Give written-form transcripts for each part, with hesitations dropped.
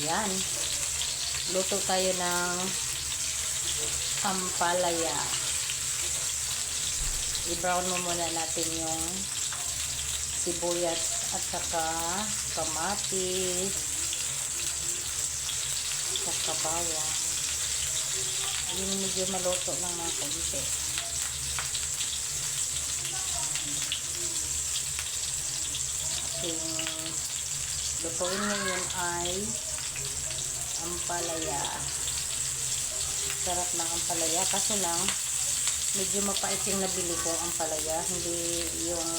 Yan. Luto tayo ng ampalaya. I-brown mo muna natin yung sibuyas at saka kamatis, saka bawang. Yung medyo maluto lang ng konti. Yung lutuin ngayon ay ampalaya. Sarap ng ampalaya. Kaso lang, medyo mapait yung nabili kong ampalaya. Hindi yung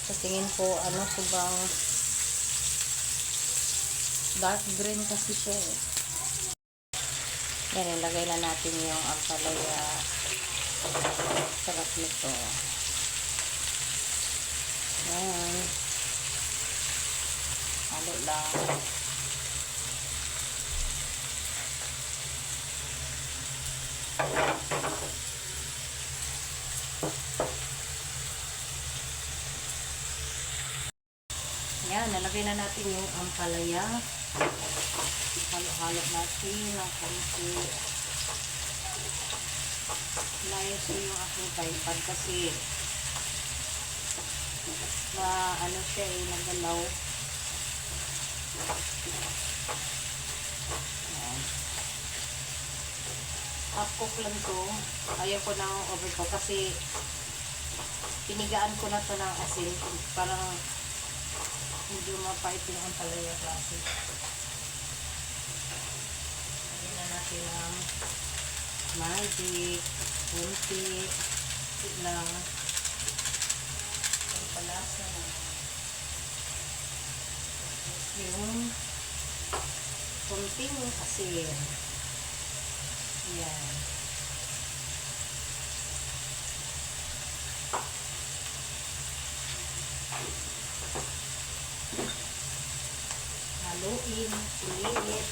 sa tingin ko, ano ko bang dark green kasi siya eh. Yan, ilagay na natin yung ampalaya. Sarap nito. Yan. Halo lang. Yan, nalagay na natin yung ampalaya. Halo-halo natin ng konti. Layas yung aking tripod kasi ano siya eh, nagalaw. Yan. Half cook lang to. Ayaw ko nang overcook kasi pinigaan ko na to ng asin. Parang medyo mapait yung ampalaya kasi. Lagyan na natin ang magic, kunti lang, pampalasa na. Yung kunting asin. Yan. Haluin, ulit.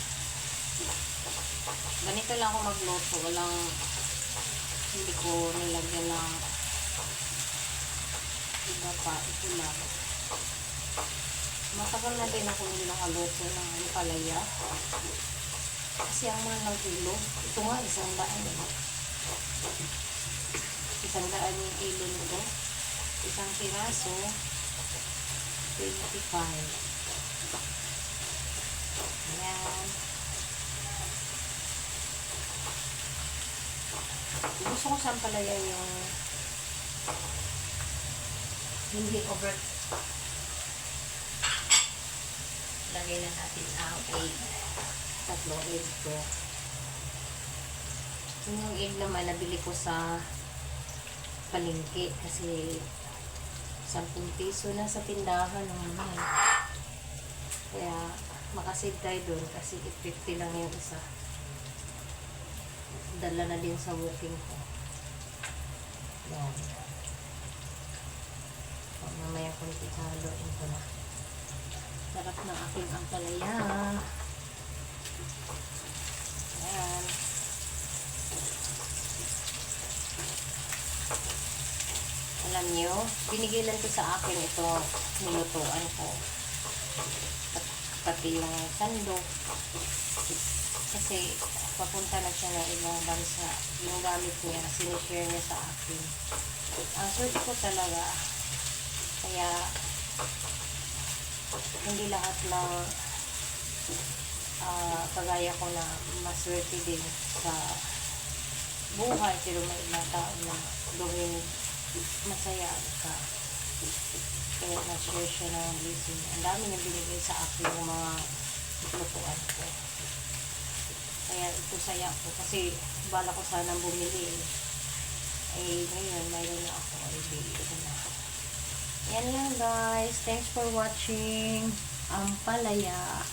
Ganito lang ako magluto. Hindi ko nilagyan ng iba pa. Ito lang. Matagal na din ako hindi nakaluto ng ampalaya. Kasi ang mahal ng kilo. Ito nga, 100. 100 yung kilo nito. Isang piraso, 25. Ayan. Gusto ko sa ampalaya yung hindi over. Lagay na natin ang egg. 3 egg ko. Yung egg naman nabili ko sa palengke kasi 10 piso na sa tindahan ng mahal. Kaya makasave tayo doon kasi 50 lang yung isa. Dala na din sa booking ko. Yan. Mamaya kunti haluin ko na. Sarap ng aking ampalaya. Ayan. Alam nyo, binigilan ko sa akin ito nilutuan ko. Pati yung sandok. Kasi papunta na siya ng ibang bansa. Yung gamit niya, sinishare niya sa akin. Ang swerte ko talaga. Kaya hindi lahat ng kagaya ko na maswerte din sa buhay. Pero may ibang tao na gawin masaya ka. Kaya na-share siya ng blessing. Ang dami na binigay sa akin yung mga lutuan ko. Kaya ito saya ko. Kasi bala ko sanang bumili. Ngayon, mayroon na ako. Bili ko na. Yan lang guys. Thanks for watching. Ampalaya.